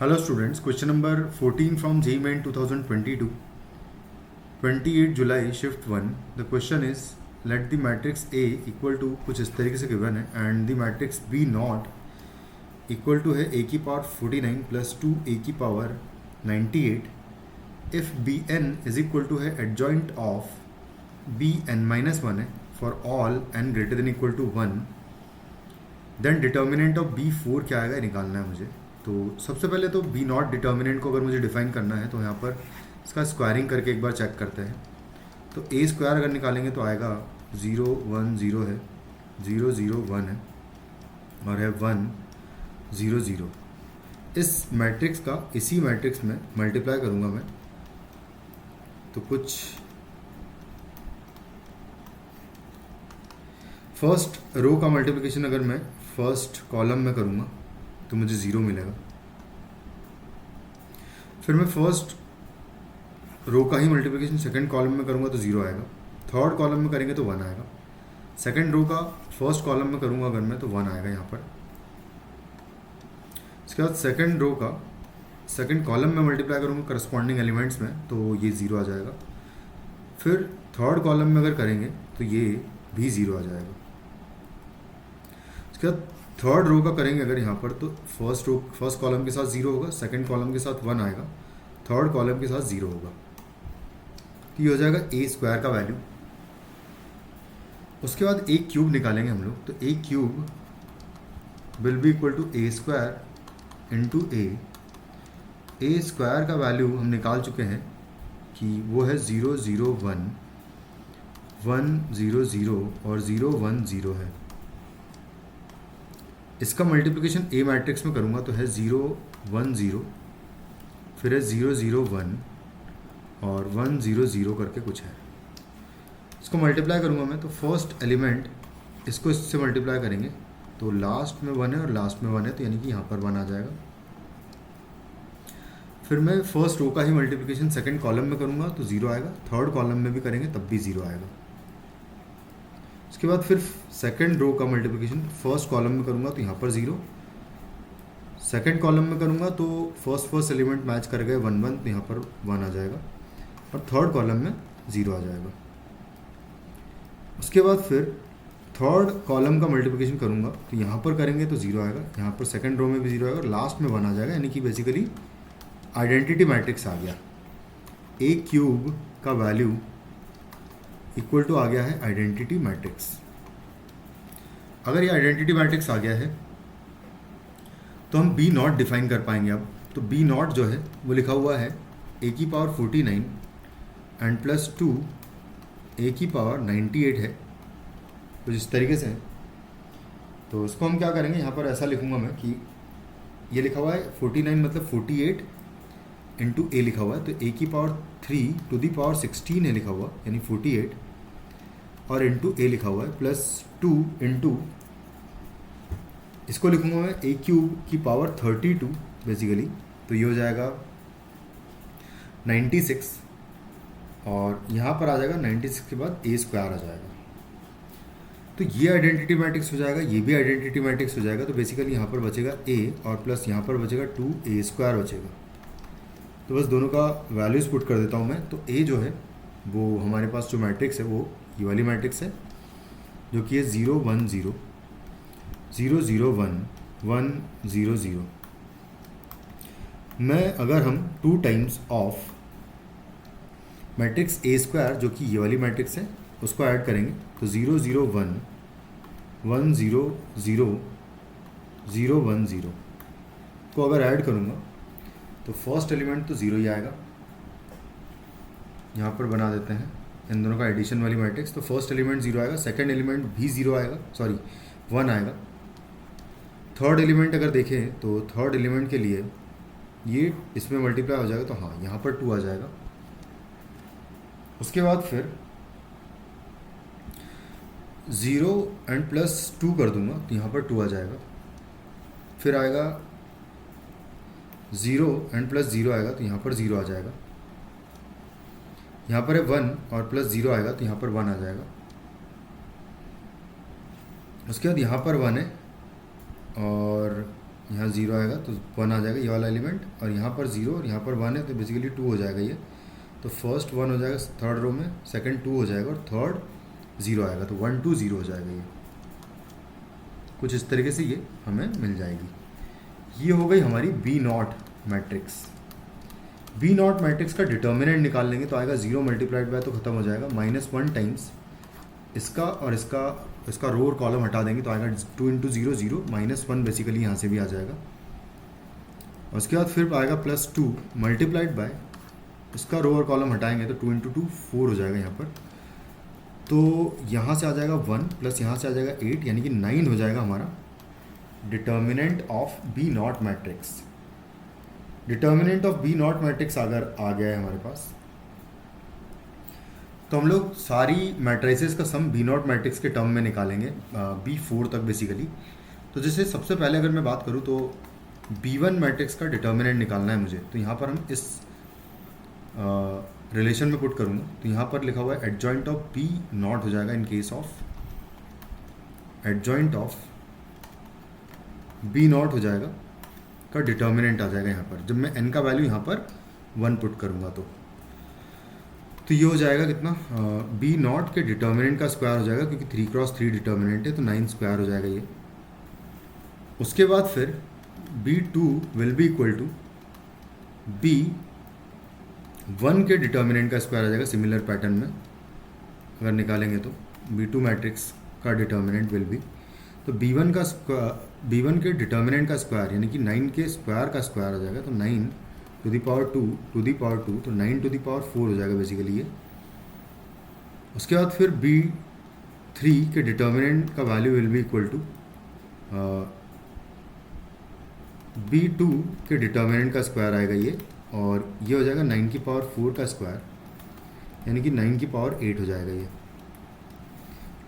Hello students, question number 14 from JEE Main 2022, 28 July shift 1. The question is, let the matrix A equal to कुछ इस तरीके से given है and the matrix B naught equal to है A की power 49 plus 2 A की power 98 if Bn is equal to है adjoint of Bn minus 1 है for all n greater than equal to 1, then determinant of B4 क्या आएगा निकालना है मुझे। तो सबसे पहले तो बी नॉट डिटर्मिनेंट को अगर मुझे डिफाइन करना है तो यहाँ पर इसका स्क्वायरिंग करके एक बार चेक करते हैं। तो ए स्क्वायर अगर निकालेंगे तो आएगा 0 1 0 है, 0 0 1 है और है 1 0 0। इस मैट्रिक्स का इसी मैट्रिक्स में मल्टीप्लाई करूँगा मैं, तो कुछ फर्स्ट रो का मल्टीप्लिकेशन अगर मैं फर्स्ट कॉलम में करूँगा तो मुझे 0 मिलेगा। फिर मैं फर्स्ट रो का ही मल्टीप्लिकेशन सेकंड कॉलम में करूँगा तो 0 आएगा। थर्ड कॉलम में करेंगे तो 1 आएगा। सेकंड रो का फर्स्ट कॉलम में करूँगा अगर मैं तो 1 आएगा यहाँ पर। इसके बाद सेकंड रो का सेकंड कॉलम में मल्टीप्लाई करूँगा करस्पॉन्डिंग एलिमेंट्स में तो ये 0 आ जाएगा। फिर थर्ड कॉलम में अगर करेंगे तो ये भी 0 आ जाएगा। इसके बाद थर्ड रो का करेंगे अगर यहाँ पर तो फर्स्ट कॉलम के साथ 0 होगा, सेकंड कॉलम के साथ 1 आएगा, थर्ड कॉलम के साथ 0 होगा। तो ये हो जाएगा ए स्क्वायर का वैल्यू। उसके बाद ए क्यूब निकालेंगे हम लोग, तो a cube will be equal to a square into a square का वैल्यू हम निकाल चुके हैं कि वो है 0 0 1 1 0 0 और 0 1 0 है। इसका मल्टीप्लिकेशन ए मैट्रिक्स में करूँगा तो है 0 1 0, फिर है 0 0 1 और 1 0 0 करके कुछ है। इसको मल्टीप्लाई करूँगा मैं तो फर्स्ट एलिमेंट इसको इससे मल्टीप्लाई करेंगे तो लास्ट में 1 है और लास्ट में 1 है, तो यानी कि यहाँ पर 1 आ जाएगा। फिर मैं फर्स्ट रो का ही मल्टीप्लिकेशन सेकंड कॉलम में करूँगा तो 0 आएगा, थर्ड कॉलम में भी करेंगे तब भी 0 आएगा। उसके बाद फिर सेकंड रो का मल्टीप्लिकेशन फर्स्ट कॉलम में करूँगा तो यहाँ पर 0, सेकंड कॉलम में करूँगा तो फर्स्ट एलिमेंट मैच कर गए 1 1 तो यहाँ पर 1 आ जाएगा और थर्ड कॉलम में 0 आ जाएगा। उसके बाद फिर थर्ड कॉलम का मल्टीप्लिकेशन करूँगा तो यहाँ पर करेंगे तो 0 आएगा, यहाँ पर सेकंड रो में भी 0 आएगा और लास्ट में 1 आ जाएगा, यानी कि बेसिकली आइडेंटिटी मैट्रिक्स आ गया। ए क्यूब का वैल्यू इक्वल टू आ गया है आइडेंटिटी मैट्रिक्स। अगर ये आइडेंटिटी मैट्रिक्स आ गया है तो हम बी नॉट डिफाइन कर पाएंगे अब। तो बी नॉट जो है वो लिखा हुआ है ए की पावर 49 एंड प्लस 2 ए की पावर 98 है, कुछ इस तरीके से है। तो उसको हम क्या करेंगे, यहाँ पर ऐसा लिखूँगा मैं कि ये लिखा हुआ है 49 मतलब 48 इंटू ए लिखा हुआ है, तो ए की पावर 3 टू दी पावर 16 है लिखा हुआ, यानी 48 और इंटू ए लिखा हुआ है प्लस 2 इंटू इसको लिखूंगा मैं ए क्यूब की पावर 32 बेसिकली, तो ये हो जाएगा 96 और यहाँ पर आ जाएगा 96 के बाद ए स्क्वायर आ जाएगा। तो ये आइडेंटिटी मैट्रिक्स हो जाएगा, ये भी आइडेंटिटी मैट्रिक्स हो जाएगा। तो बेसिकली यहाँ पर बचेगा ए और प्लस यहाँ पर बचेगा 2 ए स्क्वायर बचेगा। तो बस दोनों का वैल्यूज़ पुट कर देता हूँ मैं। तो ए जो है वो हमारे पास जो मैट्रिक्स है वो ये वाली मैट्रिक्स है जो कि है 0 1 0 0 0 1 1 0 0 में अगर हम 2 times of matrix A square जो कि ये वाली मैट्रिक्स है उसको ऐड करेंगे तो 0 0 1 1 0 0 0 1 0 को अगर ऐड करूँगा तो फर्स्ट एलिमेंट तो 0 ही आएगा। यहाँ पर बना देते हैं इन दोनों का एडिशन वाली मैट्रिक्स। तो फर्स्ट एलिमेंट 0 आएगा, सेकंड एलिमेंट भी 0 आएगा, 1 आएगा। थर्ड एलिमेंट अगर देखें तो थर्ड एलिमेंट के लिए ये इसमें मल्टीप्लाई हो जाएगा तो हाँ यहाँ पर 2 आ जाएगा। उसके बाद फिर 0 एंड प्लस 2 कर दूंगा तो यहाँ पर 2 आ जाएगा। फिर आएगा 0 एंड प्लस 0 आएगा तो यहाँ पर 0 आ जाएगा। यहाँ पर है 1 और प्लस 0 आएगा तो यहाँ पर 1 आ जाएगा। उसके बाद यहाँ पर 1 है और यहाँ 0 आएगा तो 1 आ जाएगा ये वाला एलिमेंट, और यहाँ पर 0 और यहाँ पर 1 है तो बेसिकली 2 हो जाएगा ये। तो फर्स्ट 1 हो जाएगा थर्ड रो में, सेकंड 2 हो जाएगा और थर्ड 0 आएगा, तो 1 2 0 हो जाएगा ये। कुछ इस तरीके से ये हमें मिल जाएगी। ये हो गई हमारी B nought matrix. B nought matrix का डिटर्मिनेंट निकाल लेंगे तो आएगा 0 मल्टीप्लाइड बाय तो खत्म हो जाएगा -1 टाइम्स इसका, और इसका रो और कॉलम हटा देंगे तो आएगा 2 इंटू 0 0 -1 बेसिकली यहाँ से भी आ जाएगा। और उसके बाद फिर आएगा +2 मल्टीप्लाइड बाय, इसका रो और कॉलम हटाएंगे तो 2 इंटू 2 4 हो जाएगा यहाँ पर। तो यहाँ से आ जाएगा 1 प्लस यहाँ से आ जाएगा 8, यानी कि 9 हो जाएगा हमारा determinant of B nought matrix. Determinant of B nought matrix अगर आ गया है हमारे पास, तो हम लोग सारी मैट्रिसेस का सम बी नॉट मैट्रिक्स के टर्म में निकालेंगे B4 तक बेसिकली। तो जैसे सबसे पहले अगर मैं बात करूँ तो B1 मैट्रिक्स का डिटर्मिनेंट निकालना है मुझे, तो यहाँ पर हम इस रिलेशन में पुट करूँगा। तो यहाँ पर लिखा हुआ है एडजॉइंट ऑफ बी नॉट हो जाएगा in case of adjoint of B nought हो जाएगा का डिटर्मिनेंट आ जाएगा यहाँ पर, जब मैं n का वैल्यू यहाँ पर 1 पुट करूँगा तो ये हो जाएगा कितना, बी नॉट के डिटर्मिनेंट का स्क्वायर हो जाएगा, क्योंकि 3 क्रॉस 3 डिटर्मिनेंट है तो 9 स्क्वायर हो जाएगा ये। उसके बाद फिर B2 will be equal to B1 के डिटर्मिनेंट का स्क्वायर आ जाएगा। सिमिलर पैटर्न में अगर निकालेंगे तो B2 मैट्रिक्स का डिटर्मिनेंट विल बी, तो B1 के डिटर्मिनेंट का स्क्वायर यानी कि 9 के स्क्वायर का स्क्वायर आ जाएगा, तो 9 to the power 2 to the power 2, तो 9 टू दी पावर 4 हो जाएगा बेसिकली ये। उसके बाद फिर B3 के डिटर्मिनेंट का value will be equal to B2 के डिटर्मिनेंट का स्क्वायर आएगा ये, और ये हो जाएगा 9 की पावर 4 का स्क्वायर, यानी कि 9 की पावर 8 हो जाएगा ये।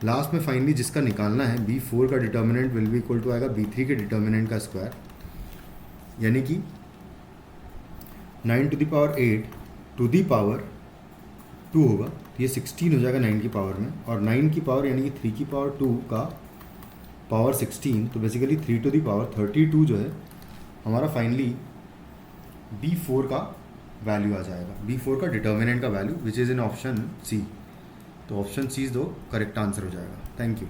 लास्ट में फाइनली जिसका निकालना है B4 का determinant will be equal to आएगा B3 के डिटर्मिनेंट का स्क्वायर, यानी कि 9 to the power 8 to the power 2 होगा, तो ये 16 हो जाएगा 9 की पावर में, और 9 की पावर यानी कि 3 की पावर 2 का पावर 16, तो बेसिकली 3 टू दी पावर 32 जो है हमारा फाइनली B4 का वैल्यू आ जाएगा, B4 का डिटर्मिनेंट का value which is in option C. तो ऑप्शन सी दो करेक्ट आंसर हो जाएगा। Thank you.